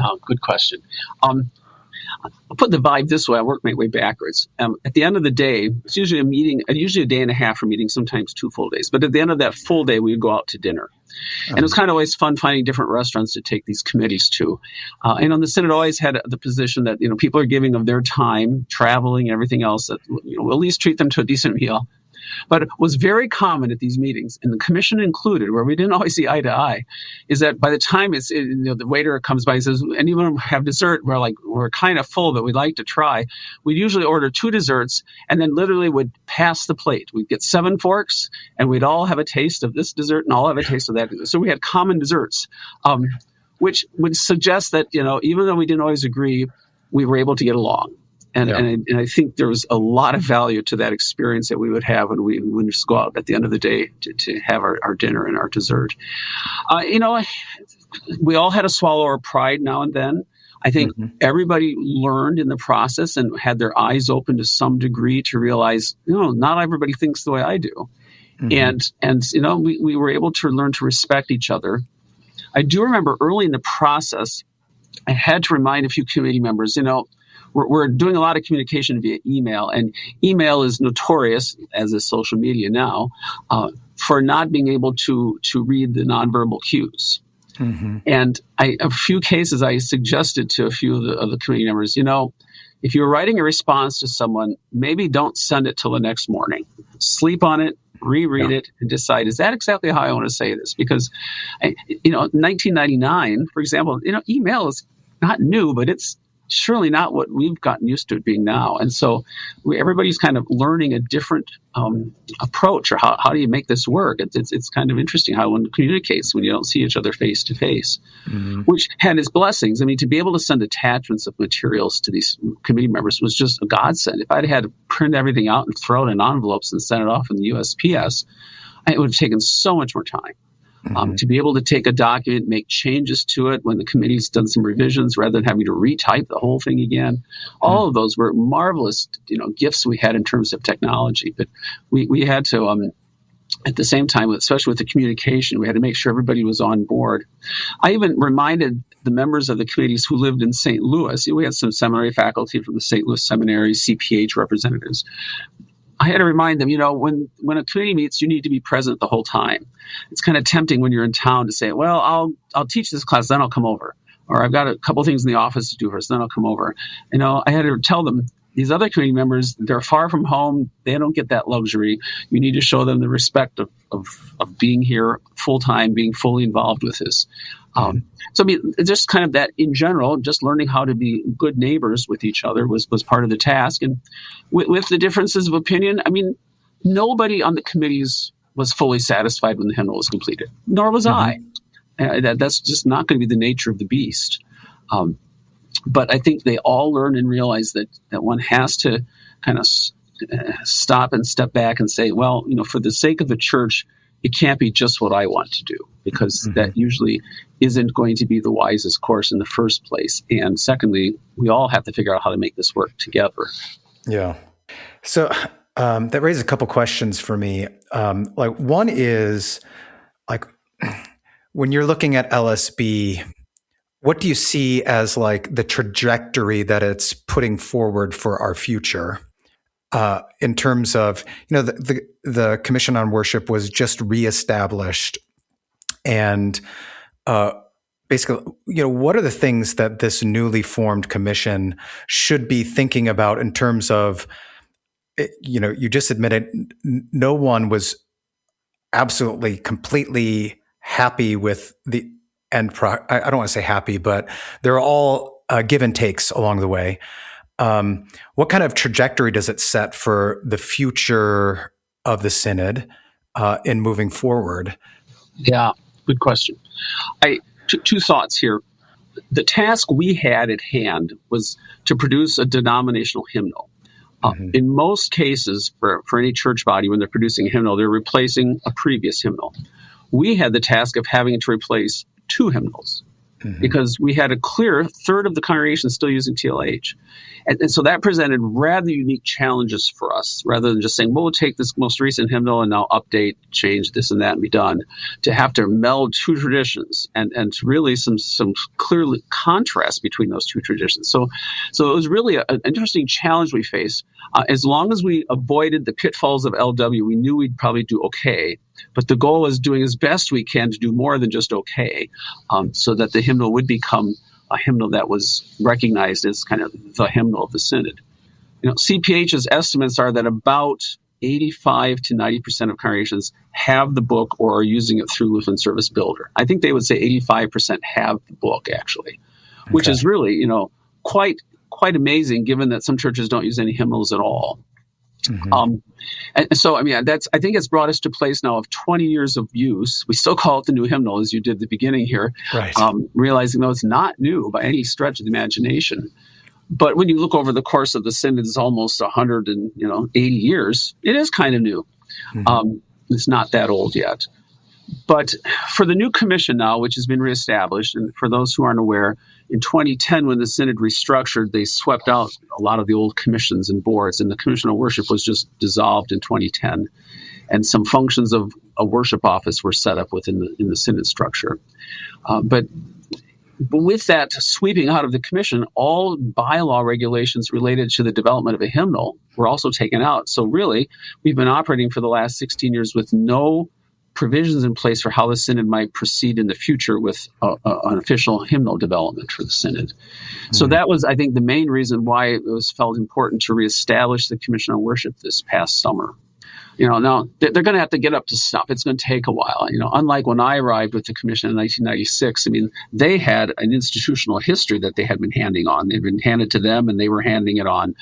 Oh, good question. I'll put the vibe this way. I work my way backwards. At the end of the day, it's usually a meeting, usually a day and a half for meetings, sometimes 2 full days. But at the end of that full day, we would go out to dinner. And it was kind of always fun finding different restaurants to take these committees to. And on the Synod always had the position that, people are giving of their time, traveling and everything else, that, we'll at least treat them to a decent meal. But it was very common at these meetings, and the commission included, where we didn't always see eye to eye, is that by the time the waiter comes by and says, anyone have dessert? We're kind of full, but we'd like to try. We'd usually order 2 desserts and then literally would pass the plate. We'd get 7 forks, and we'd all have a taste of this dessert and all have a taste of that. So we had common desserts, which would suggest that, even though we didn't always agree, we were able to get along. And I think there was a lot of value to that experience that we would have when we would just go out at the end of the day to have our dinner and our dessert. We all had to swallow our pride now and then. I think everybody learned in the process and had their eyes open to some degree to realize, not everybody thinks the way I do. And we were able to learn to respect each other. I do remember early in the process, I had to remind a few committee members, we're doing a lot of communication via email, and email is notorious, as is social media now, for not being able to read the nonverbal cues. And a few cases I suggested to a few of the committee members, if you're writing a response to someone, maybe don't send it till the next morning. Sleep on it, reread it, and decide, is that exactly how I want to say this? Because, 1999, for example, email is not new, but it's surely not what we've gotten used to it being now. And so everybody's kind of learning a different approach, or how do you make this work? It's kind of interesting how one communicates when you don't see each other face to face, which had its blessings. I mean, to be able to send attachments of materials to these committee members was just a godsend. If I'd had to print everything out and throw it in envelopes and send it off in the USPS, it would have taken so much more time. To be able to take a document, make changes to it when the committee's done some revisions rather than having to retype the whole thing again. All of those were marvelous, gifts we had in terms of technology. But we had to, at the same time, especially with the communication, we had to make sure everybody was on board. I even reminded the members of the committees who lived in St. Louis. We had some seminary faculty from the St. Louis Seminary, CPH representatives. I had to remind them, when a committee meets, you need to be present the whole time. It's kind of tempting when you're in town to say, well, I'll teach this class, then I'll come over. Or I've got a couple things in the office to do first, then I'll come over. I had to tell them, these other committee members, they're far from home. They don't get that luxury. You need to show them the respect of being here full time, being fully involved with this. So, just kind of that in general, just learning how to be good neighbors with each other was part of the task. And with the differences of opinion, nobody on the committees was fully satisfied when the hymnal was completed, nor was I. That's just not going to be the nature of the beast. But I think they all learn and realize that one has to kind of stop and step back and say, well, for the sake of the church, it can't be just what I want to do, because that usually isn't going to be the wisest course in the first place. And secondly, we all have to figure out how to make this work together. Yeah. So that raises a couple questions for me. One is, when you're looking at LSB, what do you see as the trajectory that it's putting forward for our future? In terms of, the Commission on Worship was just reestablished, and basically, what are the things that this newly formed commission should be thinking about in terms of, you just admitted no one was absolutely completely happy with the end product. I don't want to say happy, but they're all give and takes along the way. What kind of trajectory does it set for the future of the synod in moving forward? Yeah, good question. Two thoughts here. The task we had at hand was to produce a denominational hymnal. In most cases, for any church body, when they're producing a hymnal, they're replacing a previous hymnal. We had the task of having to replace 2 hymnals. Because we had a clear third of the congregation still using TLH. And so that presented rather unique challenges for us, rather than just saying, well, we'll take this most recent hymnal and now update, change this and that and be done, to have to meld 2 traditions and really some clear contrast between those 2 traditions. So it was really an interesting challenge we faced. As long as we avoided the pitfalls of LW, we knew we'd probably do okay. But the goal is doing as best we can to do more than just okay, so that the hymnal would become a hymnal that was recognized as kind of the hymnal of the Synod. CPH's estimates are that about 85 to 90% of congregations have the book or are using it through Lutheran Service Builder. I think they would say 85% have the book, actually, which is really, quite amazing, given that some churches don't use any hymnals at all. And so, I think it's brought us to a place now of 20 years of use. We still call it the new hymnal, as you did at the beginning here, right. Realizing, though, it's not new by any stretch of the imagination. But when you look over the course of the Synod, it's almost 180 years. It is kind of new. It's not that old yet. But for the new commission now, which has been reestablished, and for those who aren't aware, in 2010, when the Synod restructured, they swept out a lot of the old commissions and boards, and the Commission of Worship was just dissolved in 2010. And some functions of a worship office were set up within the Synod structure. But with that sweeping out of the commission, all bylaw regulations related to the development of a hymnal were also taken out. So really, we've been operating for the last 16 years with no provisions in place for how the Synod might proceed in the future with an official hymnal development for the Synod. So that was, I think, the main reason why it was felt important to reestablish the Commission on Worship this past summer. Now they're going to have to get up to snuff. It's going to take a while. Unlike when I arrived with the commission in 1996, they had an institutional history that they had been handing on. They'd been handed to them, and they were handing it on.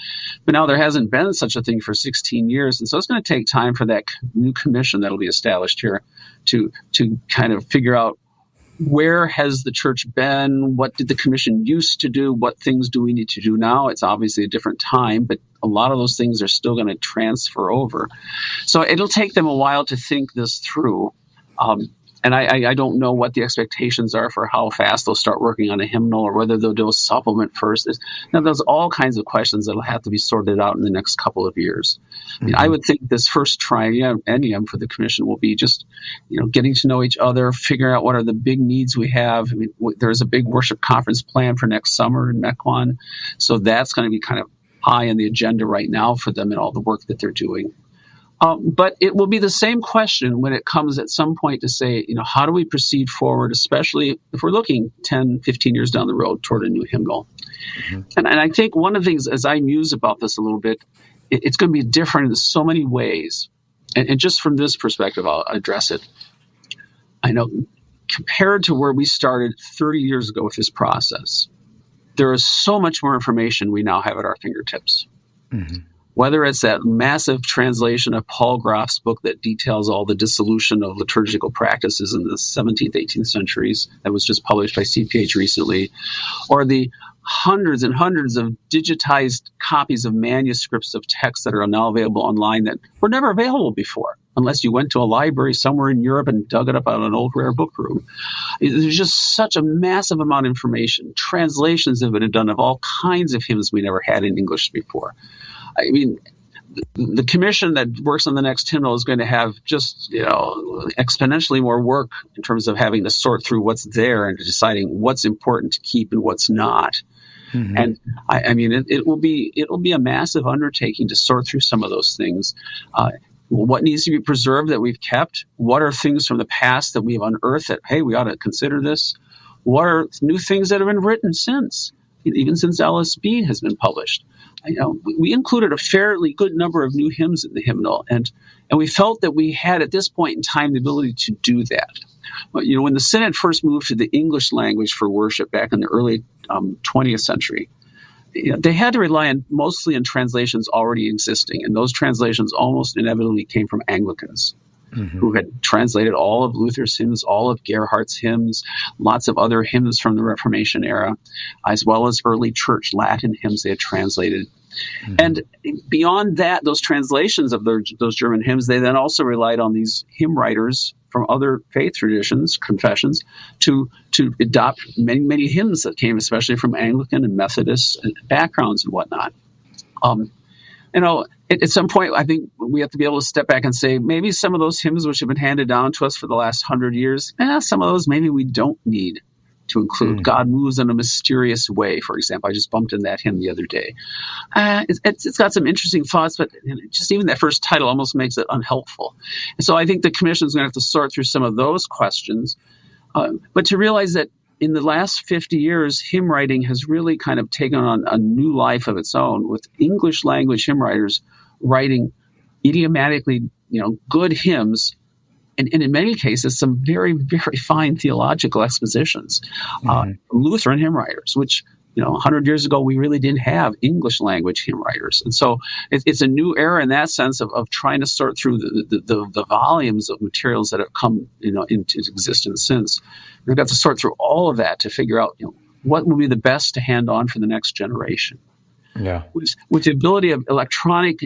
But now there hasn't been such a thing for 16 years, and so it's going to take time for that new commission that'll be established here to kind of figure out where has the church been, what did the commission used to do, what things do we need to do now. It's obviously a different time, but a lot of those things are still going to transfer over. So it'll take them a while to think this through. And I don't know what the expectations are for how fast they'll start working on a hymnal, or whether they'll do a supplement first. Now, there's all kinds of questions that will have to be sorted out in the next couple of years. I would think this first triennium for the commission will be just, getting to know each other, figuring out what are the big needs we have. There's a big worship conference planned for next summer in Mequon. So that's going to be kind of high on the agenda right now for them and all the work that they're doing. But it will be the same question when it comes at some point to say, how do we proceed forward, especially if we're looking 10, 15 years down the road toward a new hymnal. And I think one of the things, as I muse about this a little bit, it's going to be different in so many ways. And just from this perspective, I'll address it. I know compared to where we started 30 years ago with this process, there is so much more information we now have at our fingertips. Whether it's that massive translation of Paul Graf's book that details all the dissolution of liturgical practices in the 17th, 18th centuries that was just published by CPH recently, or the hundreds and hundreds of digitized copies of manuscripts of texts that are now available online that were never available before, unless you went to a library somewhere in Europe and dug it up out of an old rare book room. There's just such a massive amount of information. Translations have been done of all kinds of hymns we never had in English before. The commission that works on the next hymnal is going to have just, exponentially more work in terms of having to sort through what's there and deciding what's important to keep and what's not. And it'll be a massive undertaking to sort through some of those things. What needs to be preserved that we've kept? What are things from the past that we've unearthed that, hey, we ought to consider this? What are new things that have been written since, even since LSB has been published? We included a fairly good number of new hymns in the hymnal, and we felt that we had at this point in time the ability to do that. But, when the Synod first moved to the English language for worship back in the early 20th century, they had to rely mostly on translations already existing, and those translations almost inevitably came from Anglicans. Who had translated all of Luther's hymns, all of Gerhardt's hymns, lots of other hymns from the Reformation era, as well as early church Latin hymns they had translated. And beyond that, those translations of those German hymns, they then also relied on these hymn writers from other faith traditions, confessions, to adopt many, many hymns that came especially from Anglican and Methodist backgrounds and whatnot. At some point, I think we have to be able to step back and say, maybe some of those hymns which have been handed down to us for the last 100 years, some of those maybe we don't need to include God moves in a mysterious way, for example. I just bumped in that hymn the other day. It's got some interesting thoughts, but just even that first title almost makes it unhelpful. And so I think the commission is going to have to sort through some of those questions, but to realize that in the last 50 years, hymn writing has really kind of taken on a new life of its own, with English language hymn writers writing idiomatically, good hymns, and in many cases, some very, very fine theological expositions. Lutheran hymn writers, which 100 years ago, we really didn't have English language hymn writers. And so it's a new era in that sense of trying to sort through the volumes of materials that have come into existence since. We've got to sort through all of that to figure out what will be the best to hand on for the next generation. Yeah. With the ability of electronic,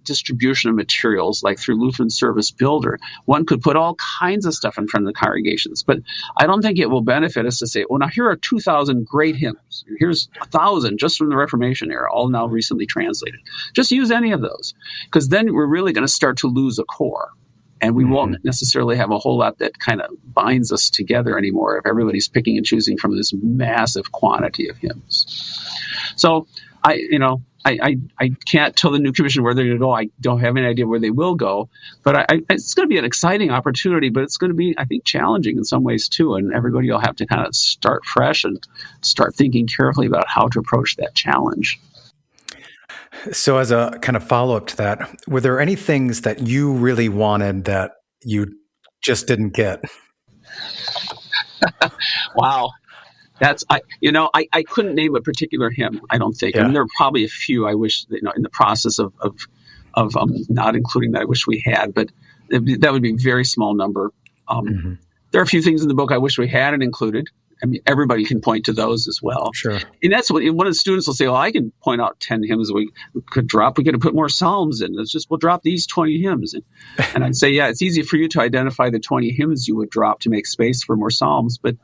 distribution of materials, like through Lutheran Service Builder, one could put all kinds of stuff in front of the congregations. But I don't think it will benefit us to say, well, now here are 2,000 great hymns. Here's 1,000 just from the Reformation era, all now recently translated. Just use any of those, because then we're really going to start to lose a core. And we won't necessarily have a whole lot that kind of binds us together anymore if everybody's picking and choosing from this massive quantity of hymns. So I can't tell the new commission where they're going to go. I don't have any idea where they will go, but it's going to be an exciting opportunity, but it's going to be, I think, challenging in some ways too. And everybody will have to kind of start fresh and start thinking carefully about how to approach that challenge. So as a kind of follow-up to that, were there any things that you really wanted that you just didn't get? Wow. I couldn't name a particular hymn, I don't think. Yeah. I mean, there are probably a few I wish, in the process of not including that I wish we had, but that would be a very small number. There are a few things in the book I wish we hadn't included. I mean, everybody can point to those as well. Sure. And that's what one of the students will say, well, I can point out 10 hymns we could drop. We could put more psalms in. We'll drop these 20 hymns. And I'd say, yeah, it's easy for you to identify the 20 hymns you would drop to make space for more psalms, but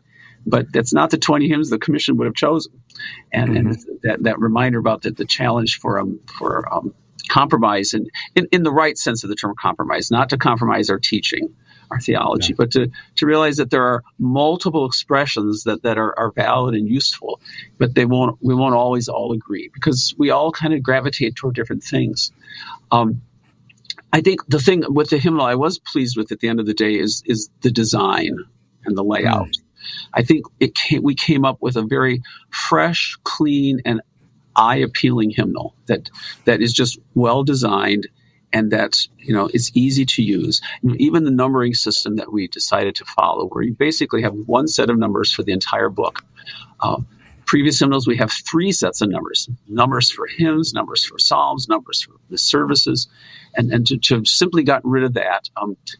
that's not the 20 hymns the commission would have chosen. And that reminder about the challenge for compromise, and in the right sense of the term compromise, not to compromise our teaching, our theology, but to realize that there are multiple expressions that are valid and useful, but we won't always all agree, because we all kind of gravitate toward different things. I think the thing with the hymnal I was pleased with at the end of the day is the design and the layout. I think we came up with a very fresh, clean, and eye-appealing hymnal that is just well designed, and that is easy to use. Even the numbering system that we decided to follow, where you basically have one set of numbers for the entire book. Previous hymnals, we have 3 sets of numbers: numbers for hymns, numbers for psalms, numbers for the services. And to have simply gotten rid of that,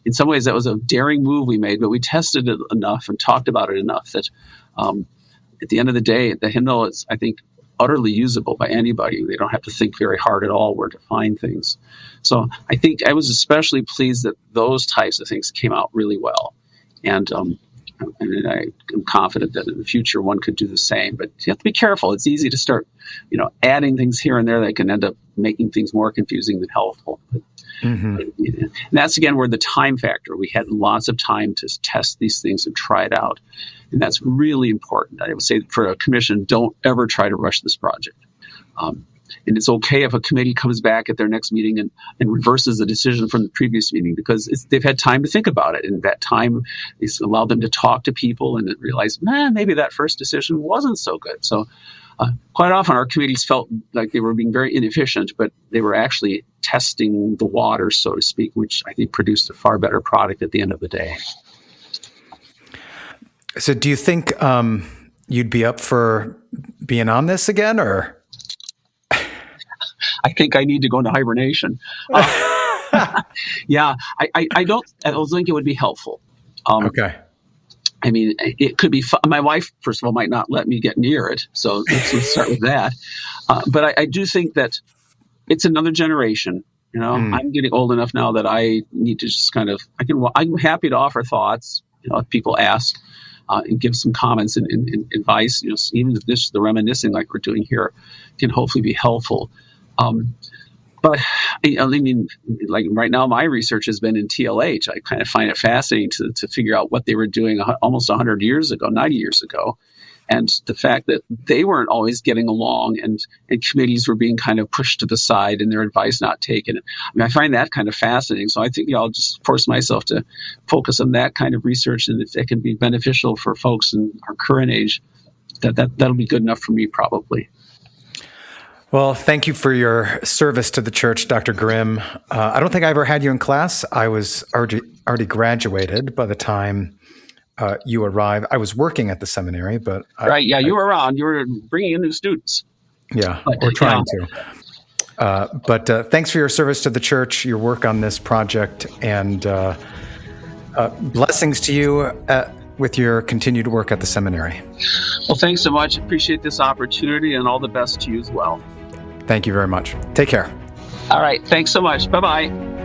in some ways that was a daring move we made, but we tested it enough and talked about it enough that at the end of the day, the hymnal is, I think, utterly usable by anybody. They don't have to think very hard at all where to find things. So I think I was especially pleased that those types of things came out really well. And I am confident that in the future one could do the same. But you have to be careful. It's easy to start, adding things here and there that can end up making things more confusing than helpful. And that's, again, where the time factor. We had lots of time to test these things and try it out. And that's really important. I would say for a commission, don't ever try to rush this project. And it's okay if a committee comes back at their next meeting and reverses the decision from the previous meeting, because they've had time to think about it. And that time has allowed them to talk to people and realize, maybe that first decision wasn't so good. So quite often our committees felt like they were being very inefficient, but they were actually testing the waters, so to speak, which I think produced a far better product at the end of the day. So do you think you'd be up for being on this again, or? I think I need to go into hibernation. Yeah, I don't think it would be helpful. Okay. I mean, it could be my wife, first of all, might not let me get near it. So let's start with that. But I do think that it's another generation. I'm getting old enough now that I need to just I'm happy to offer thoughts, if people ask, and give some comments and advice. Even if the reminiscing like we're doing here can hopefully be helpful. But I mean, like right now, my research has been in TLH. I kind of find it fascinating to figure out what they were doing almost 100 years ago, 90 years ago. and the fact that they weren't always getting along, and committees were being kind of pushed to the side and their advice not taken. I mean, I find that kind of fascinating. So I think I'll just force myself to focus on that kind of research, and if that can be beneficial for folks in our current age, that'll be good enough for me, probably. Well, thank you for your service to the church, Dr. Grime. I don't think I ever had you in class. I was already graduated by the time you arrived. I was working at the seminary, but you were around. You were bringing in new students. Yeah, we're trying to. But thanks for your service to the church, your work on this project, and blessings to you with your continued work at the seminary. Well, thanks so much. Appreciate this opportunity, and all the best to you as well. Thank you very much. Take care. All right. Thanks so much. Bye-bye.